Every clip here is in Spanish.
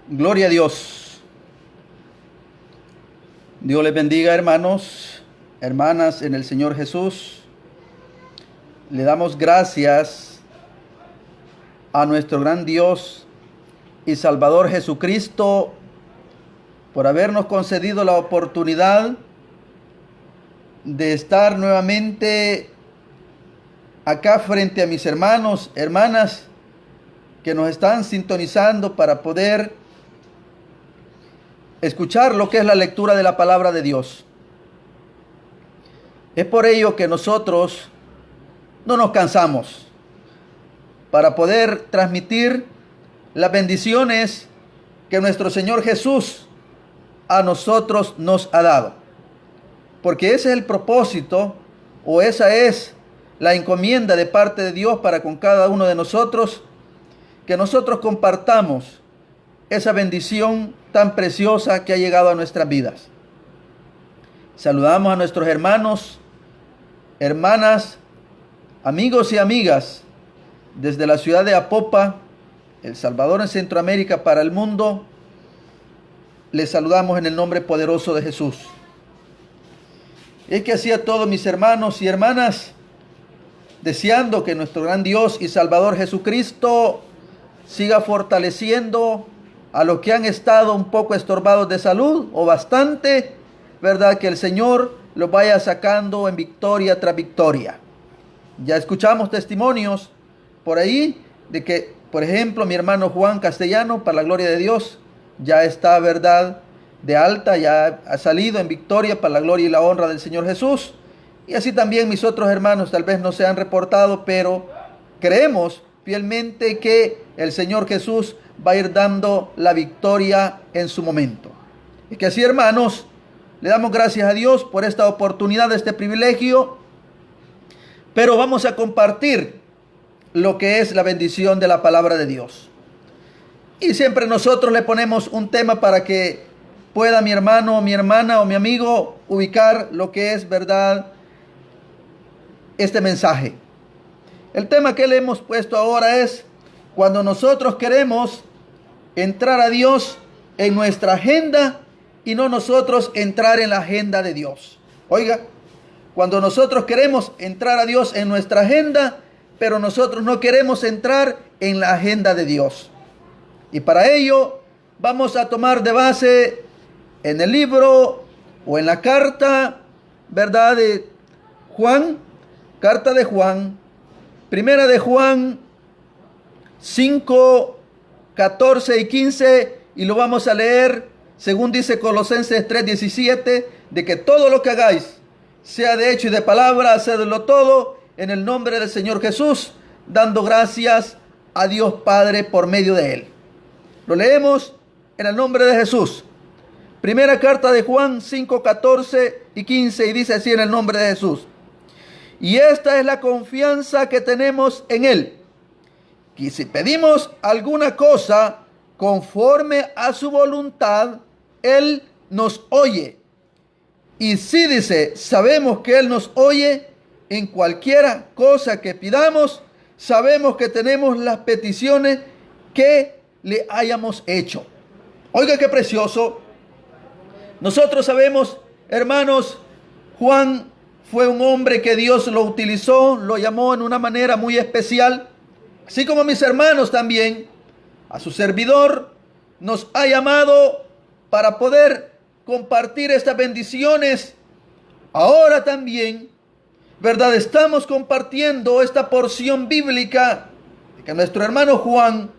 Gloria a Dios. Dios les bendiga, hermanos, hermanas en el Señor Jesús. Le damos gracias a nuestro gran Dios y Salvador Jesucristo por habernos concedido la oportunidad de estar nuevamente acá frente a mis hermanos, hermanas que nos están sintonizando para poder escuchar lo que es la lectura de la palabra de Dios. Es por ello que nosotros no nos cansamos para poder transmitir las bendiciones que nuestro Señor Jesús a nosotros nos ha dado. Porque ese es el propósito, o esa es la encomienda de parte de Dios para con cada uno de nosotros, que nosotros compartamos esa bendición tan preciosa que ha llegado a nuestras vidas. Saludamos a nuestros hermanos, hermanas, amigos y amigas desde la ciudad de Apopa, El Salvador, en Centroamérica, para el mundo. Les saludamos en el nombre poderoso de Jesús. Es que así a todos mis hermanos y hermanas, deseando que nuestro gran Dios y Salvador Jesucristo siga fortaleciendo a los que han estado un poco estorbados de salud o bastante, ¿verdad? Que el Señor los vaya sacando en victoria tras victoria. Ya escuchamos testimonios por ahí de que, por ejemplo, mi hermano Juan Castellano, para la gloria de Dios, ya está, ¿verdad?, de alta, ya ha salido en victoria para la gloria y la honra del Señor Jesús. Y así también mis otros hermanos tal vez no se han reportado, pero creemos fielmente que el Señor Jesús va a ir dando la victoria en su momento. Y que así, hermanos, le damos gracias a Dios por esta oportunidad, este privilegio, pero vamos a compartir lo que es la bendición de la palabra de Dios. Y siempre nosotros le ponemos un tema para que pueda mi hermano, mi hermana o mi amigo ubicar lo que es, verdad, este mensaje. El tema que le hemos puesto ahora es cuando nosotros queremos entrar a Dios en nuestra agenda y no nosotros entrar en la agenda de Dios. Oiga, cuando nosotros queremos entrar a Dios en nuestra agenda, pero nosotros no queremos entrar en la agenda de Dios. Y para ello vamos a tomar de base en el libro o en la carta, ¿verdad?, de Juan, carta de Juan, primera de Juan 5, 14 y 15, y lo vamos a leer según dice Colosenses 3, 17, de que todo lo que hagáis, sea de hecho y de palabra, hacedlo todo en el nombre del Señor Jesús, dando gracias a Dios Padre por medio de Él. Lo leemos en el nombre de Jesús. Primera carta de Juan 5, 14 y 15, y dice así en el nombre de Jesús. Y esta es la confianza que tenemos en Él, que si pedimos alguna cosa conforme a su voluntad, Él nos oye. Y si dice, sabemos que Él nos oye en cualquiera cosa que pidamos, sabemos que tenemos las peticiones que le hayamos hecho. Oiga qué precioso. Nosotros sabemos, hermanos, Juan fue un hombre que Dios lo utilizó, lo llamó en una manera muy especial, así como mis hermanos también. A su servidor nos ha llamado para poder compartir estas bendiciones. Ahora también, ¿verdad?, estamos compartiendo esta porción bíblica que nuestro hermano Juan,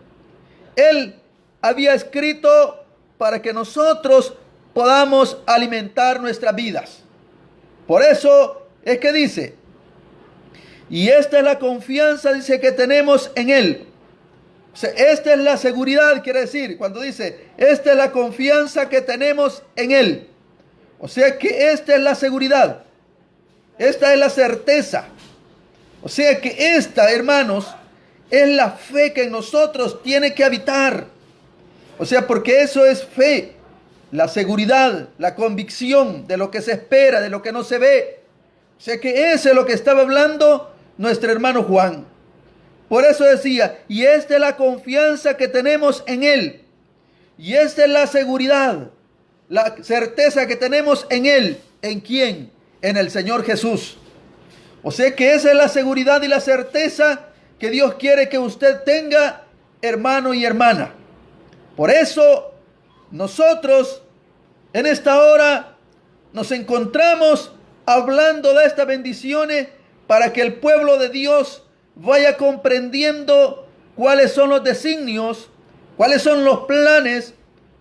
él había escrito para que nosotros podamos alimentar nuestras vidas. Por eso es que dice, y esta es la confianza, dice, que tenemos en Él. O sea, esta es la seguridad, quiere decir, cuando dice, esta es la confianza que tenemos en Él. O sea que esta es la seguridad, esta es la certeza. O sea que esta, hermanos, es la fe que en nosotros tiene que habitar. O sea, porque eso es fe, la seguridad, la convicción de lo que se espera, de lo que no se ve. O sea que eso es lo que estaba hablando nuestro hermano Juan. Por eso decía, y esta es la confianza que tenemos en Él. Y esta es la seguridad, la certeza que tenemos en Él. ¿En quién? En el Señor Jesús. O sea que esa es la seguridad y la certeza que Dios quiere que usted tenga, hermano y hermana. Por eso nosotros en esta hora nos encontramos hablando de estas bendiciones para que el pueblo de Dios vaya comprendiendo cuáles son los designios, cuáles son los planes,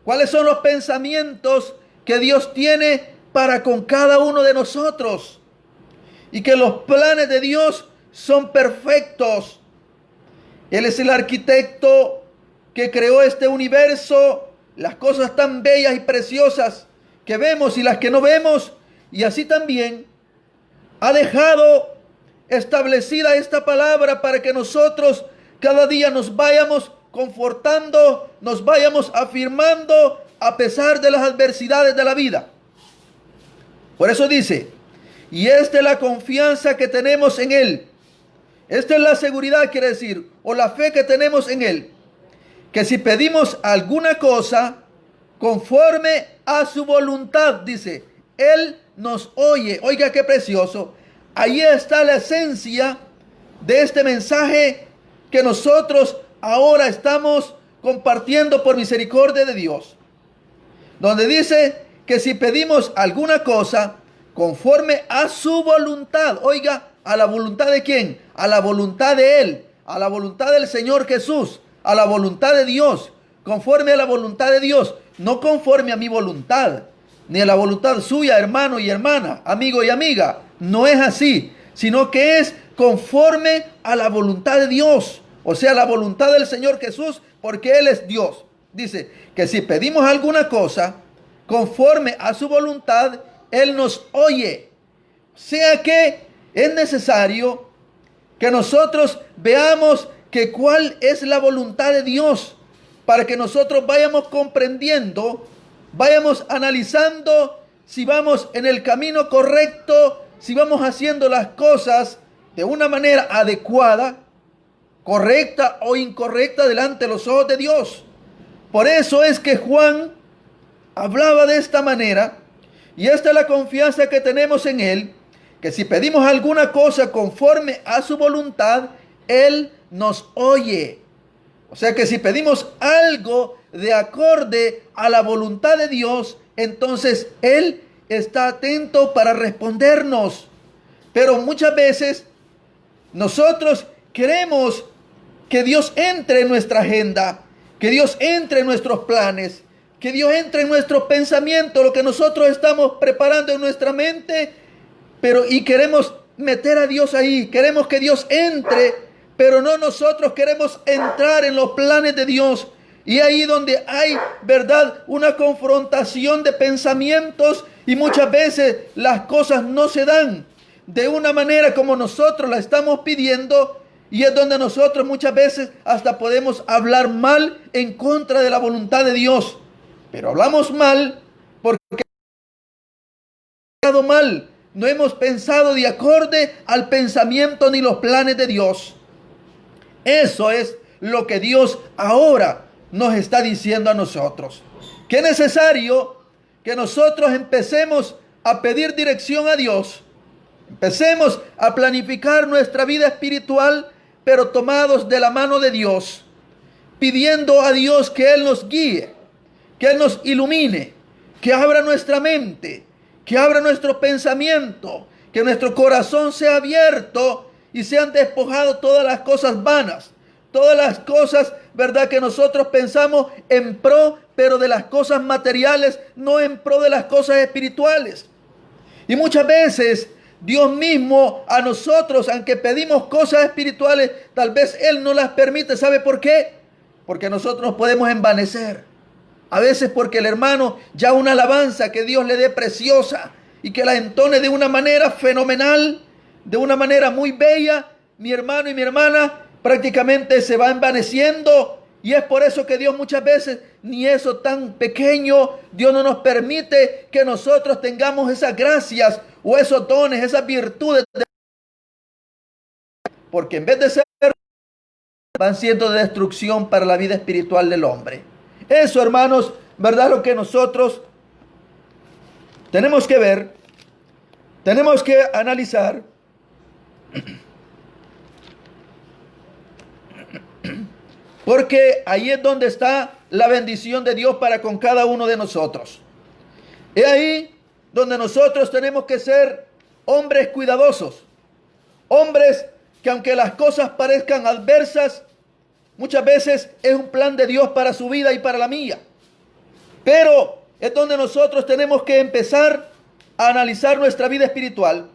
cuáles son los pensamientos que Dios tiene para con cada uno de nosotros. Y que los planes de Dios son perfectos. Él es el arquitecto que creó este universo, las cosas tan bellas y preciosas que vemos y las que no vemos. Y así también ha dejado establecida esta palabra para que nosotros cada día nos vayamos confortando, nos vayamos afirmando a pesar de las adversidades de la vida. Por eso dice, y esta es la confianza que tenemos en Él. Esta es la seguridad, quiere decir, o la fe que tenemos en Él. Que si pedimos alguna cosa conforme a su voluntad, dice, Él nos oye. Oiga qué precioso. Ahí está la esencia de este mensaje que nosotros ahora estamos compartiendo por misericordia de Dios. Donde dice que si pedimos alguna cosa conforme a su voluntad, oiga, ¿a la voluntad de quién? A la voluntad de Él, a la voluntad del Señor Jesús, a la voluntad de Dios, conforme a la voluntad de Dios, no conforme a mi voluntad, ni a la voluntad suya, hermano y hermana, amigo y amiga. No es así, sino que es conforme a la voluntad de Dios, o sea, la voluntad del Señor Jesús, porque Él es Dios. Dice que si pedimos alguna cosa conforme a su voluntad, Él nos oye. O sea que es necesario que nosotros veamos que cuál es la voluntad de Dios, para que nosotros vayamos comprendiendo, vayamos analizando si vamos en el camino correcto, si vamos haciendo las cosas de una manera adecuada, correcta o incorrecta delante de los ojos de Dios. Por eso es que Juan hablaba de esta manera, y esta es la confianza que tenemos en Él, que si pedimos alguna cosa conforme a su voluntad, Él nos oye. O sea que si pedimos algo de acorde a la voluntad de Dios, entonces Él está atento para respondernos. Pero muchas veces nosotros queremos que Dios entre en nuestra agenda, que Dios entre en nuestros planes, que Dios entre en nuestros pensamientos, lo que nosotros estamos preparando en nuestra mente, y queremos meter a Dios ahí, queremos que Dios entre, pero no nosotros queremos entrar en los planes de Dios. Y ahí donde hay, ¿verdad?, una confrontación de pensamientos, y muchas veces las cosas no se dan de una manera como nosotros la estamos pidiendo, y es donde nosotros muchas veces hasta podemos hablar mal en contra de la voluntad de Dios. Pero hablamos mal porque hemos pensado mal, no hemos pensado de acorde al pensamiento ni los planes de Dios. Eso es lo que Dios ahora nos está diciendo a nosotros. Que es necesario que nosotros empecemos a pedir dirección a Dios. Empecemos a planificar nuestra vida espiritual, pero tomados de la mano de Dios, pidiendo a Dios que Él nos guíe, que Él nos ilumine, que abra nuestra mente, que abra nuestro pensamiento, que nuestro corazón sea abierto y sean despojados todas las cosas vanas, todas las cosas, ¿verdad?, que nosotros pensamos en pro, pero de las cosas materiales, no en pro de las cosas espirituales. Y muchas veces Dios mismo a nosotros, aunque pedimos cosas espirituales, tal vez Él no las permite. ¿Sabe por qué? Porque nosotros nos podemos envanecer. A veces porque el hermano ya una alabanza que Dios le dé preciosa y que la entone de una manera fenomenal, de una manera muy bella, mi hermano y mi hermana prácticamente se va envaneciendo. Y es por eso que Dios muchas veces, ni eso tan pequeño, Dios no nos permite que nosotros tengamos esas gracias o esos dones, esas virtudes. Porque en vez de ser, van siendo de destrucción para la vida espiritual del hombre. Eso, hermanos, ¿verdad? Lo que nosotros tenemos que ver, tenemos que analizar. Porque ahí es donde está la bendición de Dios para con cada uno de nosotros. Es ahí donde nosotros tenemos que ser hombres cuidadosos. Hombres que aunque las cosas parezcan adversas, muchas veces es un plan de Dios para su vida y para la mía. Pero es donde nosotros tenemos que empezar a analizar nuestra vida espiritual.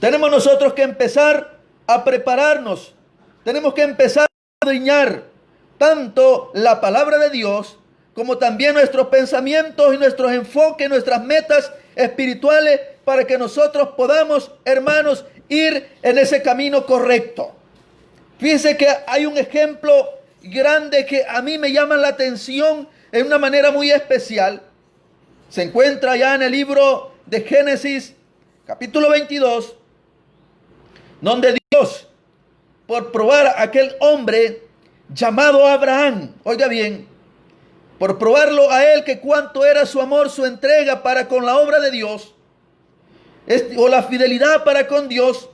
Tenemos nosotros que empezar a prepararnos. Tenemos que empezar a escudriñar tanto la palabra de Dios como también nuestros pensamientos y nuestros enfoques, nuestras metas espirituales, para que nosotros podamos, hermanos, ir en ese camino correcto. Fíjense que hay un ejemplo grande que a mí me llama la atención en una manera muy especial. Se encuentra ya en el libro de Génesis, capítulo 22, donde Dios, por probar a aquel hombre llamado Abraham, oiga bien, por probarlo a él que cuánto era su amor, su entrega para con la obra de Dios, o la fidelidad para con Dios,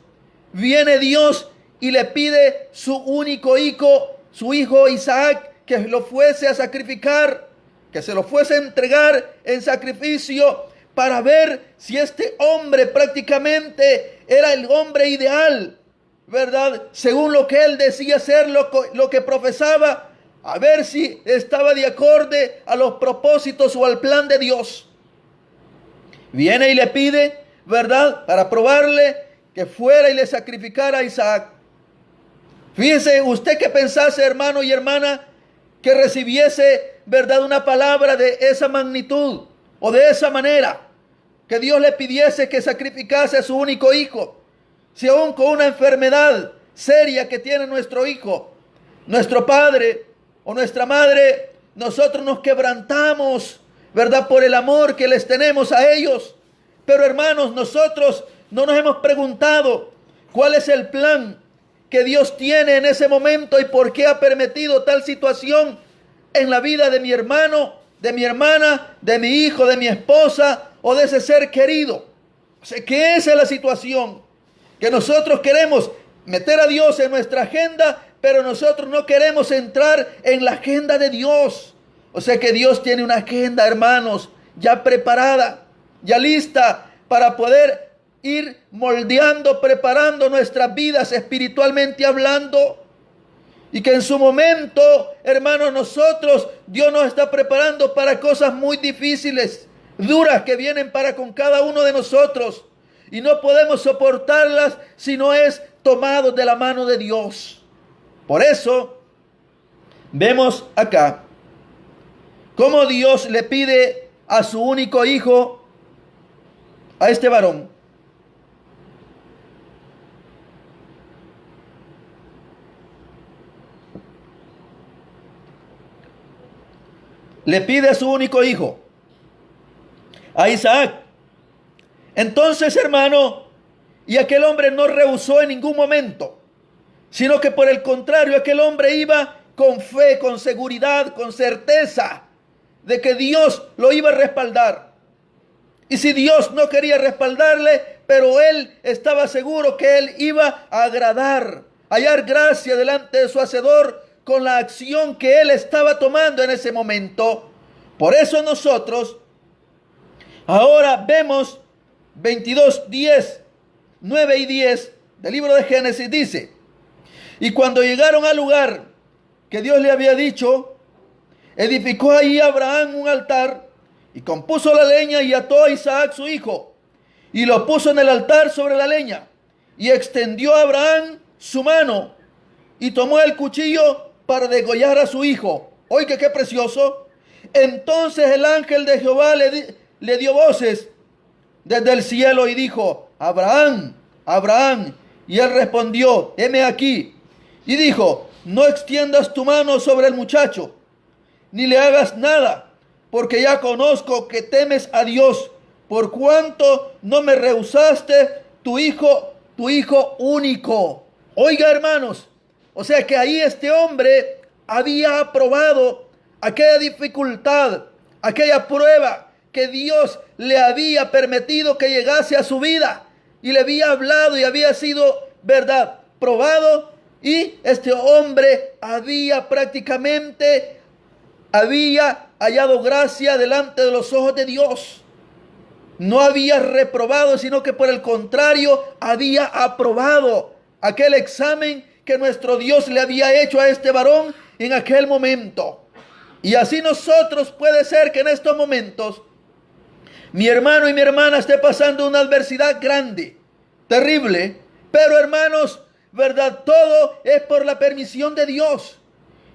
viene Dios y le pide su único hijo, su hijo Isaac, que lo fuese a sacrificar, que se lo fuese a entregar en sacrificio, para ver si este hombre prácticamente era el hombre ideal, ¿verdad? Según lo que él decía ser, lo que profesaba, a ver si estaba de acorde a los propósitos o al plan de Dios. Viene y le pide, ¿verdad?, para probarle, que fuera y le sacrificara a Isaac. Fíjese usted que pensase, hermano y hermana, que recibiese, ¿verdad?, una palabra de esa magnitud o de esa manera, que Dios le pidiese que sacrificase a su único hijo, si aún con una enfermedad seria que tiene nuestro hijo, nuestro padre o nuestra madre, nosotros nos quebrantamos, ¿verdad?, por el amor que les tenemos a ellos. Pero hermanos, nosotros no nos hemos preguntado cuál es el plan que Dios tiene en ese momento y por qué ha permitido tal situación en la vida de mi hermano, de mi hermana, de mi hijo, de mi esposa o de ese ser querido. O sea, que esa es la situación, que nosotros queremos meter a Dios en nuestra agenda, pero nosotros no queremos entrar en la agenda de Dios. O sea que Dios tiene una agenda, hermanos, ya preparada, ya lista para poder ir moldeando, preparando nuestras vidas espiritualmente hablando. Y que en su momento, hermanos, nosotros, Dios nos está preparando para cosas muy difíciles, duras, que vienen para con cada uno de nosotros. Y no podemos soportarlas si no es tomado de la mano de Dios. Por eso, vemos acá cómo Dios le pide a su único hijo, a este varón. Le pide a su único hijo, a Isaac. Entonces, hermano, y aquel hombre no rehusó en ningún momento, sino que por el contrario, aquel hombre iba con fe, con seguridad, con certeza de que Dios lo iba a respaldar. Y si Dios no quería respaldarle, pero él estaba seguro que él iba a agradar, a hallar gracia delante de su Hacedor con la acción que él estaba tomando en ese momento. Por eso nosotros ahora vemos 22, 10, 9 y 10 del libro de Génesis, dice: y cuando llegaron al lugar que Dios le había dicho, edificó allí Abraham un altar y compuso la leña y ató a Isaac su hijo y lo puso en el altar sobre la leña, y extendió a Abraham su mano y tomó el cuchillo para degollar a su hijo. Oiga, qué precioso. Entonces el ángel de Jehová le dio voces desde el cielo y dijo: Abraham, Abraham. Y él respondió: heme aquí. Y dijo: no extiendas tu mano sobre el muchacho, ni le hagas nada, porque ya conozco que temes a Dios, por cuanto no me rehusaste tu hijo único. Oiga, hermanos, o sea que ahí este hombre había aprobado, aquella dificultad, aquella prueba que Dios le había permitido que llegase a su vida y le había hablado y había sido, ¿verdad?, probado, y este hombre había hallado gracia delante de los ojos de Dios. No había reprobado, sino que por el contrario había aprobado aquel examen que nuestro Dios le había hecho a este varón en aquel momento. Y así nosotros puede ser que en estos momentos mi hermano y mi hermana esté pasando una adversidad grande, terrible, pero hermanos, ¿verdad? Todo es por la permisión de Dios.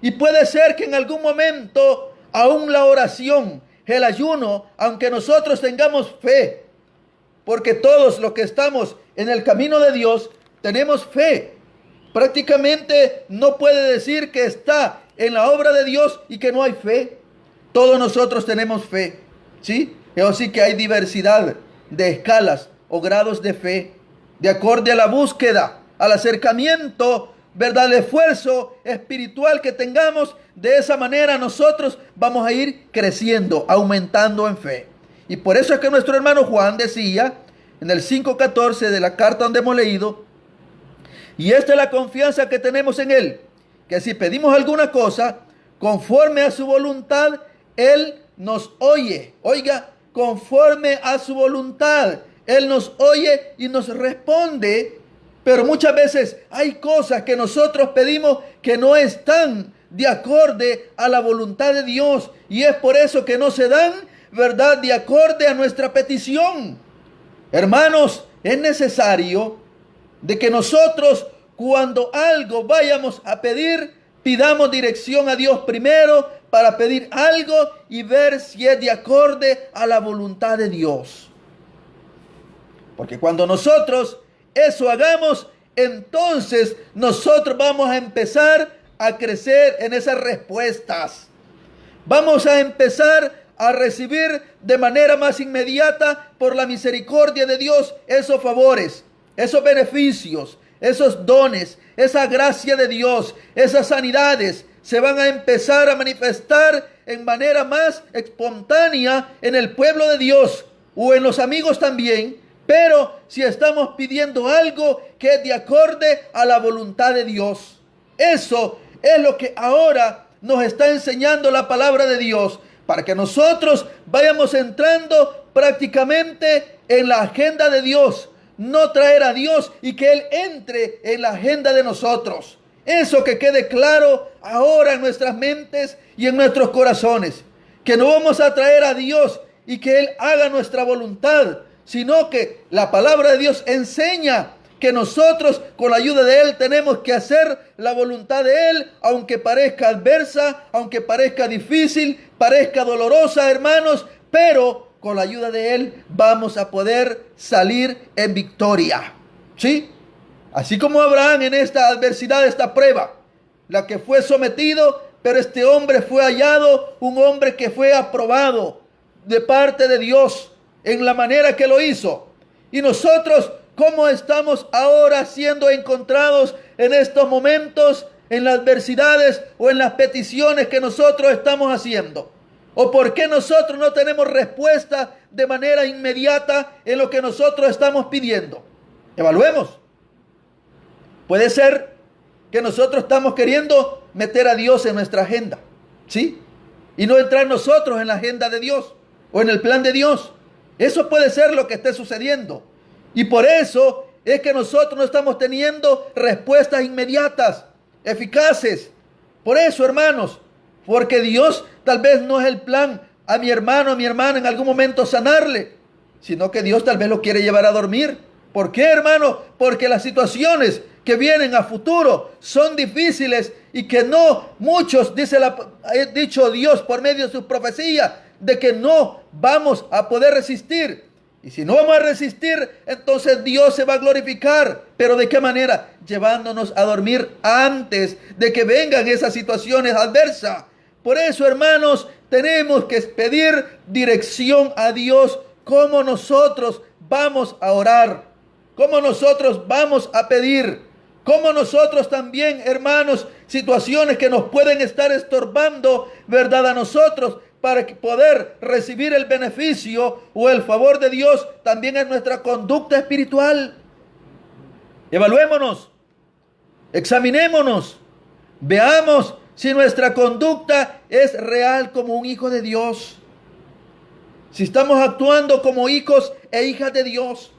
Y puede ser que en algún momento aún la oración, el ayuno, aunque nosotros tengamos fe, porque todos los que estamos en el camino de Dios tenemos fe. Prácticamente no puede decir que está en la obra de Dios y que no hay fe. Todos nosotros tenemos fe, ¿sí? Así que hay diversidad de escalas o grados de fe, de acuerdo a la búsqueda, al acercamiento, ¿verdad?, el esfuerzo espiritual que tengamos. De esa manera nosotros vamos a ir creciendo, aumentando en fe. Y por eso es que nuestro hermano Juan decía en el 5:14 de la carta donde hemos leído, y esta es la confianza que tenemos en Él, que si pedimos alguna cosa conforme a su voluntad, Él nos oye. Oiga, conforme a su voluntad, Él nos oye y nos responde. Pero muchas veces hay cosas que nosotros pedimos que no están de acorde a la voluntad de Dios, y es por eso que no se dan, ¿verdad?, de acorde a nuestra petición. Hermanos, es necesario de que nosotros, cuando algo vayamos a pedir, pidamos dirección a Dios primero para pedir algo y ver si es de acorde a la voluntad de Dios. Porque cuando nosotros eso hagamos, entonces nosotros vamos a empezar a crecer en esas respuestas. Vamos a empezar a recibir de manera más inmediata, por la misericordia de Dios, esos favores, esos beneficios, esos dones, esa gracia de Dios, esas sanidades se van a empezar a manifestar en manera más espontánea en el pueblo de Dios o en los amigos también. Pero si estamos pidiendo algo que es de acorde a la voluntad de Dios, eso es lo que ahora nos está enseñando la palabra de Dios, para que nosotros vayamos entrando prácticamente en la agenda de Dios, no traer a Dios y que Él entre en la agenda de nosotros. Eso que quede claro ahora en nuestras mentes y en nuestros corazones, que no vamos a traer a Dios y que Él haga nuestra voluntad, sino que la palabra de Dios enseña que nosotros con la ayuda de Él tenemos que hacer la voluntad de Él, aunque parezca adversa, aunque parezca difícil, parezca dolorosa, hermanos, pero con la ayuda de Él vamos a poder salir en victoria, ¿sí? Así como Abraham en esta adversidad, esta prueba, la que fue sometido, pero este hombre fue hallado, un hombre que fue aprobado de parte de Dios en la manera que lo hizo. Y nosotros, ¿cómo estamos ahora siendo encontrados en estos momentos, en las adversidades o en las peticiones que nosotros estamos haciendo? ¿O por qué nosotros no tenemos respuesta de manera inmediata en lo que nosotros estamos pidiendo? Evaluemos. Puede ser que nosotros estamos queriendo meter a Dios en nuestra agenda, ¿sí? Y no entrar nosotros en la agenda de Dios o en el plan de Dios. Eso puede ser lo que esté sucediendo. Y por eso es que nosotros no estamos teniendo respuestas inmediatas, eficaces. Por eso, hermanos, porque Dios tal vez no es el plan a mi hermano, a mi hermana en algún momento sanarle, sino que Dios tal vez lo quiere llevar a dormir. ¿Por qué, hermano? Porque las situaciones que vienen a futuro son difíciles y que no muchos, ha dicho Dios por medio de sus profecías, de que no vamos a poder resistir. Y si no vamos a resistir, entonces Dios se va a glorificar. ¿Pero de qué manera? Llevándonos a dormir antes de que vengan esas situaciones adversas. Por eso, hermanos, tenemos que pedir dirección a Dios, cómo nosotros vamos a orar, cómo nosotros vamos a pedir, Como nosotros también, hermanos, situaciones que nos pueden estar estorbando, ¿verdad? A nosotros para poder recibir el beneficio o el favor de Dios también en nuestra conducta espiritual. Evaluémonos, examinémonos, veamos si nuestra conducta es real como un hijo de Dios. Si estamos actuando como hijos e hijas de Dios.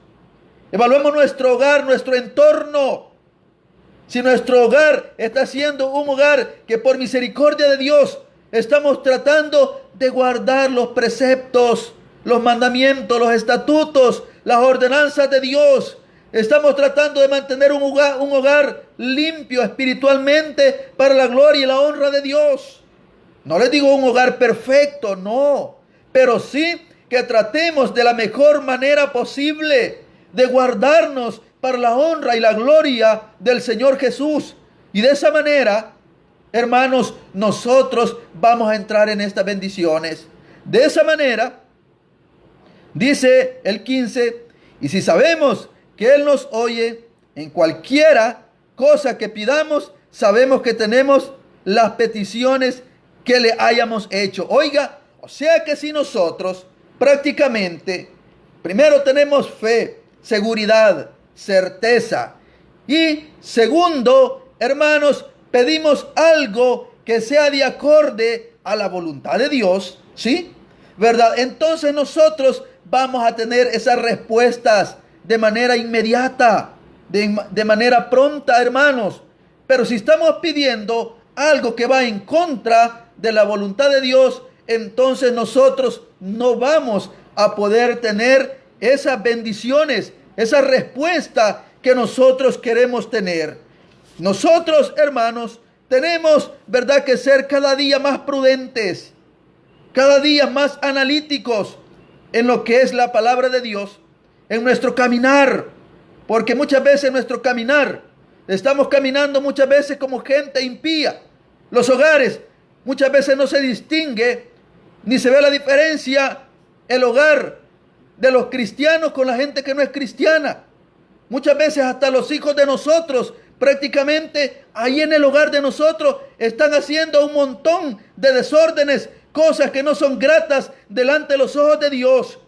Evaluemos nuestro hogar, nuestro entorno. Si nuestro hogar está siendo un hogar que por misericordia de Dios estamos tratando de guardar los preceptos, los mandamientos, los estatutos, las ordenanzas de Dios. Estamos tratando de mantener un hogar limpio espiritualmente para la gloria y la honra de Dios. No les digo un hogar perfecto, no. Pero sí que tratemos de la mejor manera posible de guardarnos para la honra y la gloria del Señor Jesús. Y de esa manera, hermanos, nosotros vamos a entrar en estas bendiciones. De esa manera, dice el 15, y si sabemos que Él nos oye en cualquiera cosa que pidamos, sabemos que tenemos las peticiones que le hayamos hecho. Oiga, o sea que si nosotros prácticamente, primero tenemos fe, seguridad, certeza. Y segundo, hermanos, pedimos algo que sea de acorde a la voluntad de Dios, ¿sí? ¿Verdad? Entonces nosotros vamos a tener esas respuestas de manera inmediata, de manera pronta, hermanos. Pero si estamos pidiendo algo que va en contra de la voluntad de Dios, entonces nosotros no vamos a poder tener esas bendiciones, esa respuesta que nosotros queremos tener. Nosotros, hermanos, tenemos, ¿verdad?, que ser cada día más prudentes, cada día más analíticos en lo que es la palabra de Dios, en nuestro caminar, porque muchas veces en nuestro caminar estamos caminando muchas veces como gente impía. Los hogares muchas veces no se distingue ni se ve la diferencia el hogar de los cristianos con la gente que no es cristiana. Muchas veces hasta los hijos de nosotros, prácticamente ahí en el hogar de nosotros, están haciendo un montón de desórdenes, cosas que no son gratas delante de los ojos de Dios.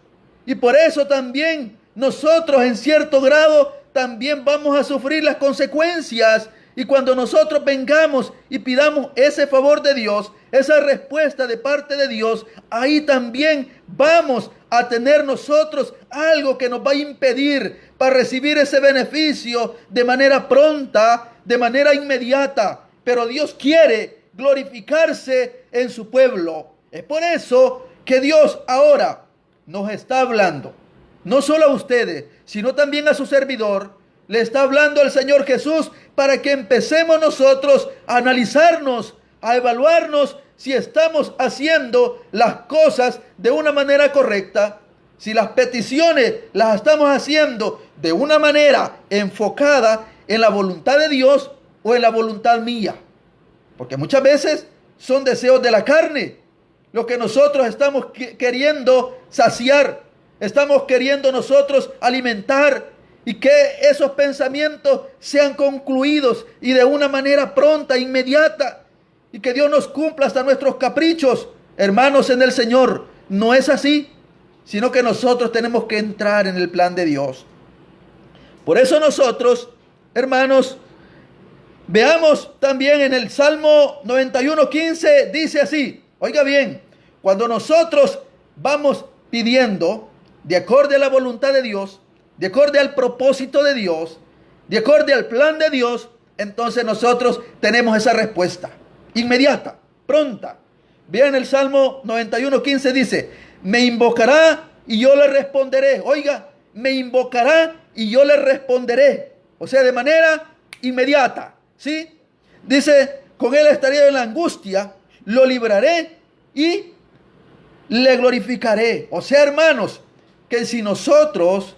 Y por eso también nosotros en cierto grado también vamos a sufrir las consecuencias. Y cuando nosotros vengamos y pidamos ese favor de Dios, esa respuesta de parte de Dios, ahí también vamos a tener nosotros algo que nos va a impedir para recibir ese beneficio de manera pronta, de manera inmediata. Pero Dios quiere glorificarse en su pueblo. Es por eso que Dios ahora nos está hablando, no solo a ustedes, sino también a su servidor. Le está hablando el Señor Jesús para que empecemos nosotros a analizarnos, a evaluarnos si estamos haciendo las cosas de una manera correcta, si las peticiones las estamos haciendo de una manera enfocada en la voluntad de Dios o en la voluntad mía. Porque muchas veces son deseos de la carne lo que nosotros estamos queriendo saciar, estamos queriendo nosotros alimentar, y que esos pensamientos sean concluidos y de una manera pronta, inmediata, y que Dios nos cumpla hasta nuestros caprichos. Hermanos en el Señor, no es así, sino que nosotros tenemos que entrar en el plan de Dios. Por eso nosotros, hermanos, veamos también en el Salmo 91:15, dice así, oiga bien, cuando nosotros vamos pidiendo de acuerdo a la voluntad de Dios, de acuerdo al propósito de Dios, de acuerdo al plan de Dios, entonces nosotros tenemos esa respuesta inmediata, pronta. Vean el Salmo 91:15 dice, me invocará y yo le responderé. Oiga, me invocará y yo le responderé. O sea, de manera inmediata, ¿sí? Dice, con él estaría en la angustia, lo libraré y le glorificaré. O sea, hermanos, que si nosotros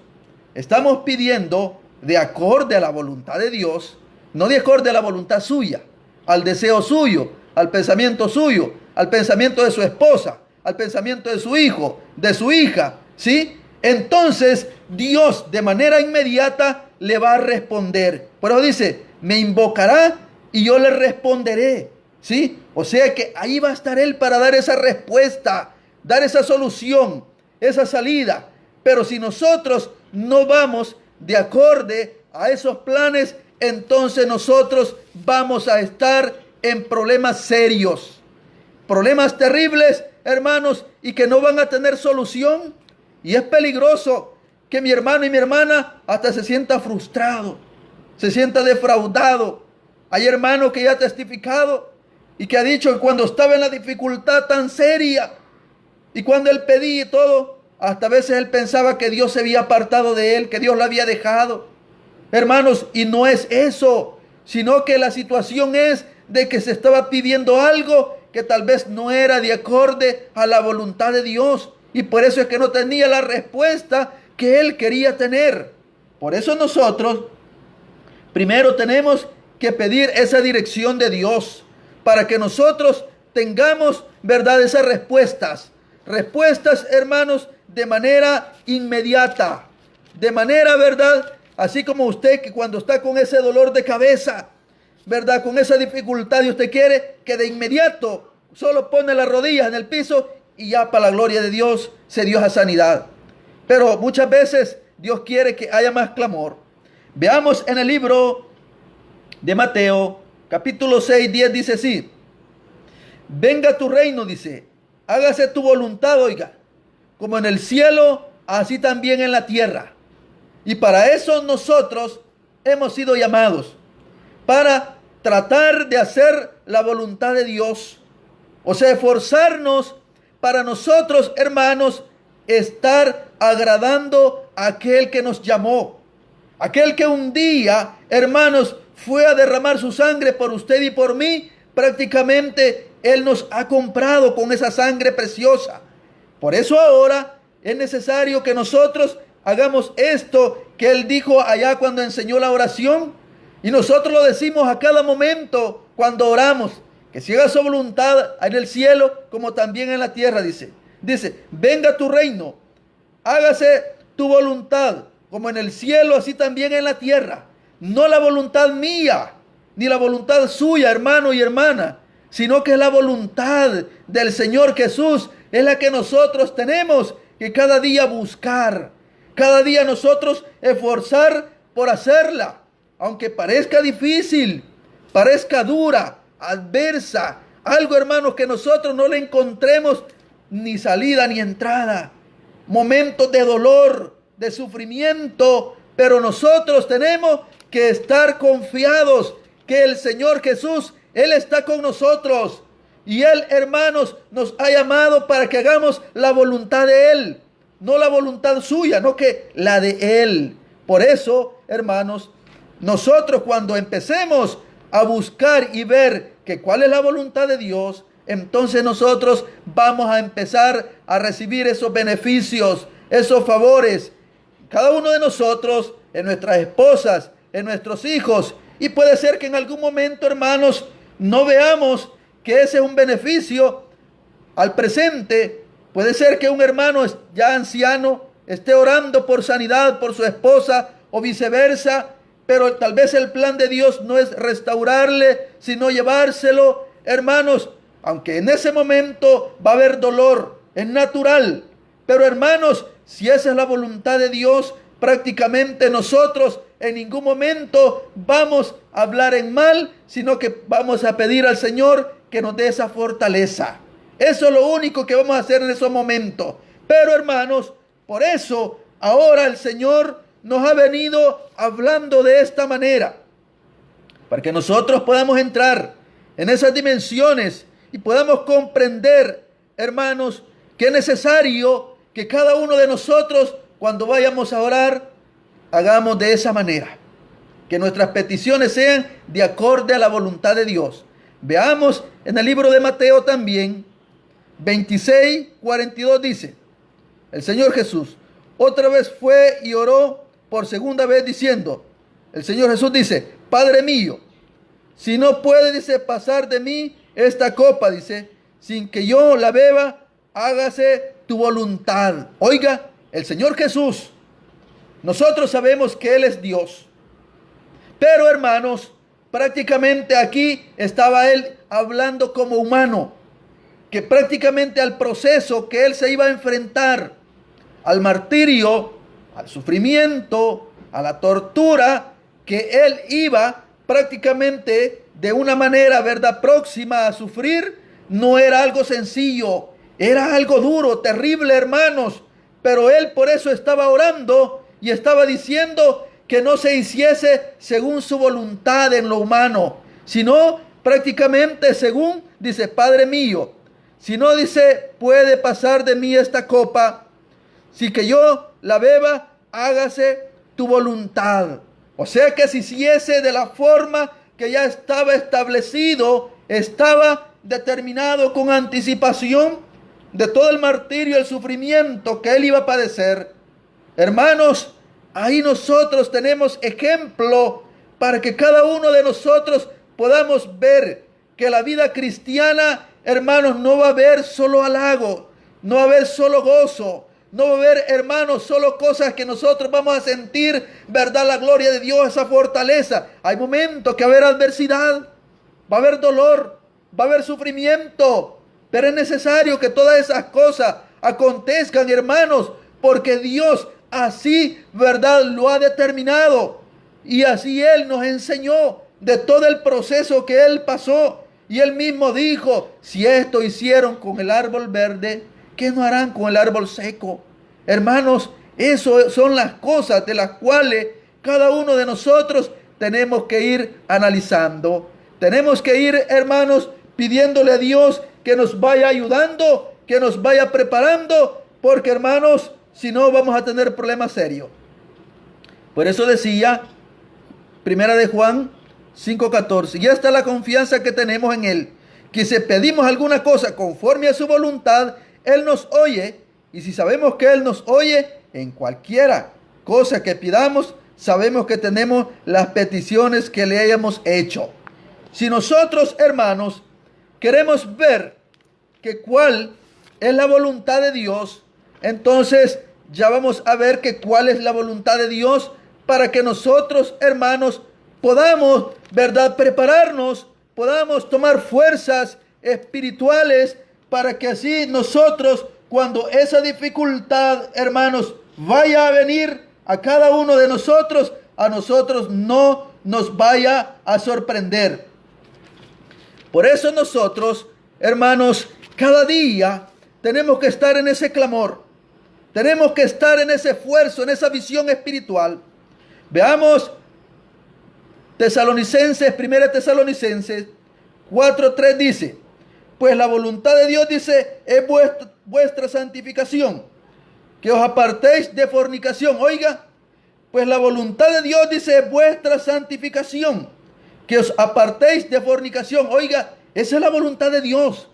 estamos pidiendo de acorde a la voluntad de Dios, no de acorde a la voluntad suya, al deseo suyo, al pensamiento suyo, al pensamiento de su esposa, al pensamiento de su hijo, de su hija, ¿sí? Entonces Dios de manera inmediata le va a responder. Por eso dice, me invocará y yo le responderé. ¿Sí? O sea que ahí va a estar Él para dar esa respuesta, dar esa solución, esa salida. Pero si nosotros no vamos de acorde a esos planes, entonces nosotros vamos a estar en problemas serios, problemas terribles, hermanos, y que no van a tener solución. Y es peligroso que mi hermano y mi hermana hasta se sienta frustrado, se sienta defraudado. Hay hermano que ya ha testificado y que ha dicho que cuando estaba en la dificultad tan seria y cuando él pedía y todo, hasta a veces él pensaba que Dios se había apartado de él, que Dios lo había dejado. Hermanos, y no es eso, sino que la situación es de que se estaba pidiendo algo que tal vez no era de acorde a la voluntad de Dios. Y por eso es que no tenía la respuesta que él quería tener. Por eso nosotros primero tenemos que pedir esa dirección de Dios para que nosotros tengamos, ¿verdad?, esas respuestas. Respuestas, hermanos, de manera inmediata. De manera, ¿verdad?, así como usted que cuando está con ese dolor de cabeza, ¿verdad?, con esa dificultad y usted quiere que de inmediato solo pone las rodillas en el piso y ya para la gloria de Dios se dio esa sanidad. Pero muchas veces Dios quiere que haya más clamor. Veamos en el libro de Mateo, capítulo 6, 10, dice así: venga tu reino, dice, hágase tu voluntad, oiga, como en el cielo, así también en la tierra. Y para eso nosotros hemos sido llamados, para tratar de hacer la voluntad de Dios. O sea, esforzarnos para nosotros, hermanos, estar agradando a aquel que nos llamó. Aquel que un día, hermanos, fue a derramar su sangre por usted y por mí. Prácticamente Él nos ha comprado con esa sangre preciosa. Por eso ahora es necesario que nosotros hagamos esto que Él dijo allá cuando enseñó la oración. Y nosotros lo decimos a cada momento cuando oramos, que se haga su voluntad en el cielo como también en la tierra, dice. Dice, venga tu reino, hágase tu voluntad como en el cielo, así también en la tierra. No la voluntad mía, ni la voluntad suya, hermano y hermana, sino que la voluntad del Señor Jesús es la que nosotros tenemos que cada día buscar, cada día nosotros esforzar por hacerla, aunque parezca difícil, parezca dura, adversa, algo, hermanos, que nosotros no le encontremos ni salida ni entrada, momentos de dolor, de sufrimiento, pero nosotros tenemos que estar confiados que el Señor Jesús, Él está con nosotros. Y Él, hermanos, nos ha llamado para que hagamos la voluntad de Él. No la voluntad suya, no que la de Él. Por eso, hermanos, nosotros cuando empecemos a buscar y ver que cuál es la voluntad de Dios, entonces nosotros vamos a empezar a recibir esos beneficios, esos favores. Cada uno de nosotros, en nuestras esposas, en nuestros hijos. Y puede ser que en algún momento, hermanos, no veamos que ese es un beneficio al presente. Puede ser que un hermano ya anciano esté orando por sanidad por su esposa o viceversa, pero tal vez el plan de Dios no es restaurarle, sino llevárselo. Hermanos, aunque en ese momento va a haber dolor, es natural, pero hermanos, si esa es la voluntad de Dios, prácticamente nosotros en ningún momento vamos a hablar en mal, sino que vamos a pedir al Señor que nos dé esa fortaleza. Eso es lo único que vamos a hacer en esos momentos. Pero hermanos, por eso ahora el Señor nos ha venido hablando de esta manera, para que nosotros podamos entrar en esas dimensiones y podamos comprender, hermanos, que es necesario que cada uno de nosotros, cuando vayamos a orar, hagamos de esa manera. Que nuestras peticiones sean de acorde a la voluntad de Dios. Veamos en el libro de Mateo también, 26, 42 dice, el Señor Jesús otra vez fue y oró por segunda vez diciendo, el Señor Jesús dice, Padre mío, si no puede, dice, pasar de mí esta copa, dice, sin que yo la beba, hágase tu voluntad. Oiga, el Señor Jesús, nosotros sabemos que Él es Dios. Pero hermanos, prácticamente aquí estaba él hablando como humano, que prácticamente al proceso que él se iba a enfrentar, al martirio, al sufrimiento, a la tortura, que él iba prácticamente de una manera, ¿verdad?, próxima a sufrir, no era algo sencillo, era algo duro, terrible, hermanos. Pero él por eso estaba orando y estaba diciendo que no se hiciese según su voluntad en lo humano, sino prácticamente según, dice, Padre mío, si no, dice, puede pasar de mí esta copa, si que yo la beba, hágase tu voluntad. O sea que si hiciese de la forma que ya estaba establecido, estaba determinado con anticipación de todo el martirio y el sufrimiento que él iba a padecer. Hermanos, ahí nosotros tenemos ejemplo para que cada uno de nosotros podamos ver que la vida cristiana, hermanos, no va a haber solo halago, no va a haber solo gozo, no va a haber, hermanos, solo cosas que nosotros vamos a sentir, ¿verdad?, la gloria de Dios, esa fortaleza. Hay momentos que va a haber adversidad, va a haber dolor, va a haber sufrimiento, pero es necesario que todas esas cosas acontezcan, hermanos, porque Dios así, ¿verdad?, lo ha determinado. Y así Él nos enseñó de todo el proceso que Él pasó. Y Él mismo dijo, si esto hicieron con el árbol verde, ¿qué no harán con el árbol seco? Hermanos, eso son las cosas de las cuales cada uno de nosotros tenemos que ir analizando. Tenemos que ir, hermanos, pidiéndole a Dios que nos vaya ayudando, que nos vaya preparando, porque, hermanos, si no vamos a tener problemas serios. Por eso decía, primera de Juan 5:14, y esta es la confianza que tenemos en Él, que si pedimos alguna cosa conforme a su voluntad, Él nos oye, y si sabemos que Él nos oye, en cualquiera cosa que pidamos, sabemos que tenemos las peticiones que le hayamos hecho. Si nosotros, hermanos, queremos ver que cuál es la voluntad de Dios, entonces ya vamos a ver que cuál es la voluntad de Dios para que nosotros, hermanos, podamos, ¿verdad?, prepararnos, podamos tomar fuerzas espirituales para que así nosotros, cuando esa dificultad, hermanos, vaya a venir a cada uno de nosotros, a nosotros no nos vaya a sorprender. Por eso nosotros, hermanos, cada día tenemos que estar en ese clamor. Tenemos que estar en ese esfuerzo, en esa visión espiritual. Veamos Tesalonicenses, 1 Tesalonicenses 4:3 dice, pues la voluntad de Dios, dice, es vuestra santificación, que os apartéis de fornicación. Oiga, pues la voluntad de Dios, dice, es vuestra santificación, que os apartéis de fornicación. Oiga, esa es la voluntad de Dios,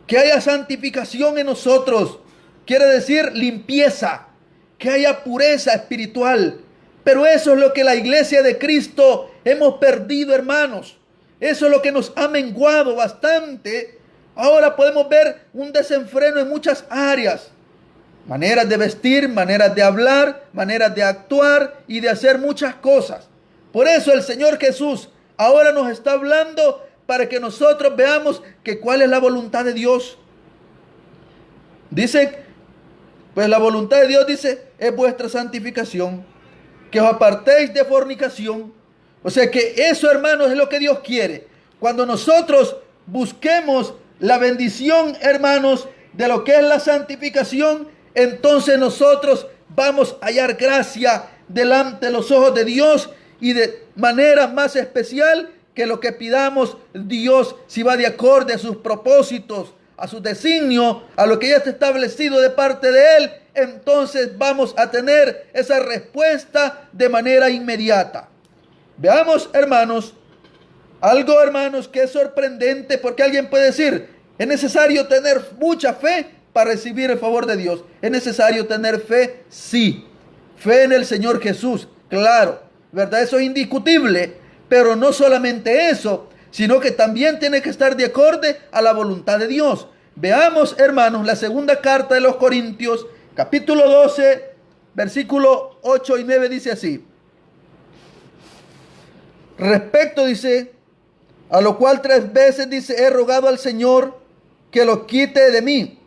que haya santificación en nosotros. Quiere decir limpieza, que haya pureza espiritual. Pero eso es lo que la iglesia de Cristo hemos perdido, hermanos. Eso es lo que nos ha menguado bastante. Ahora podemos ver un desenfreno en muchas áreas. Maneras de vestir, maneras de hablar, maneras de actuar y de hacer muchas cosas. Por eso el Señor Jesús ahora nos está hablando para que nosotros veamos que cuál es la voluntad de Dios. Dice, pues la voluntad de Dios, dice, es vuestra santificación, que os apartéis de fornicación. O sea que eso, hermanos, es lo que Dios quiere. Cuando nosotros busquemos la bendición, hermanos, de lo que es la santificación, entonces nosotros vamos a hallar gracia delante de los ojos de Dios, y de manera más especial que lo que pidamos, Dios, si va de acorde a sus propósitos, a su designio, a lo que ya está establecido de parte de Él, entonces vamos a tener esa respuesta de manera inmediata. Veamos, hermanos, algo, hermanos, que es sorprendente, porque alguien puede decir, es necesario tener mucha fe para recibir el favor de Dios. ¿Es necesario tener fe? Sí. Fe en el Señor Jesús, claro, ¿verdad? Eso es indiscutible, pero no solamente eso, sino que también tiene que estar de acorde a la voluntad de Dios. Veamos, hermanos, la segunda carta de los Corintios, capítulo 12, versículo 8 y 9 dice así. Respecto, dice, A lo cual 3 veces dice, he rogado al Señor que lo quite de mí.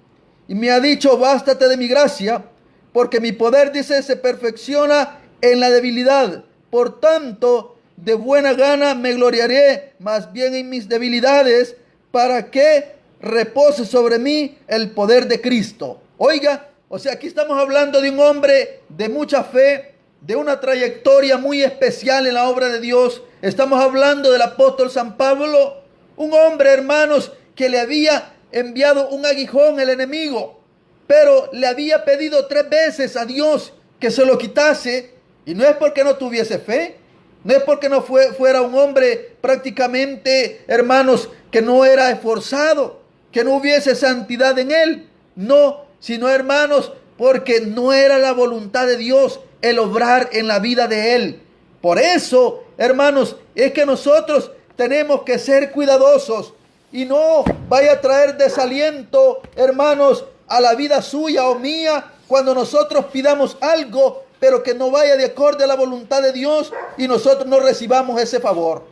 Y me ha dicho, bástate de mi gracia, porque mi poder, dice, se perfecciona en la debilidad. Por tanto, de buena gana me gloriaré más bien en mis debilidades, para que repose sobre mí el poder de Cristo. Oiga, o sea, aquí estamos hablando de un hombre de mucha fe, de una trayectoria muy especial en la obra de Dios. Estamos hablando del apóstol San Pablo, un hombre, hermanos, que le había enviado un aguijón el enemigo, pero le había pedido 3 veces a Dios que se lo quitase, y no es porque no tuviese fe, no es porque no fuera un hombre prácticamente, hermanos, que no era esforzado, que no hubiese santidad en él, no, sino, hermanos, porque no era la voluntad de Dios el obrar en la vida de él. Por eso, hermanos, es que nosotros tenemos que ser cuidadosos y no vaya a traer desaliento, hermanos, a la vida suya o mía cuando nosotros pidamos algo, pero que no vaya de acorde a la voluntad de Dios y nosotros no recibamos ese favor.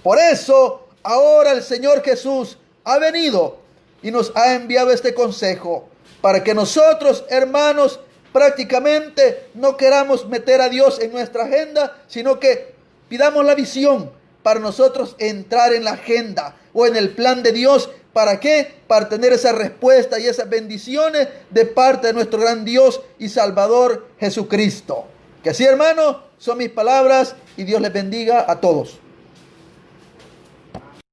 Por eso, ahora el Señor Jesús ha venido y nos ha enviado este consejo para que nosotros, hermanos, prácticamente no queramos meter a Dios en nuestra agenda, sino que pidamos la visión para nosotros entrar en la agenda o en el plan de Dios. ¿Para qué? Para tener esa respuesta y esas bendiciones de parte de nuestro gran Dios y Salvador Jesucristo. Que así, hermanos, son mis palabras y Dios les bendiga a todos.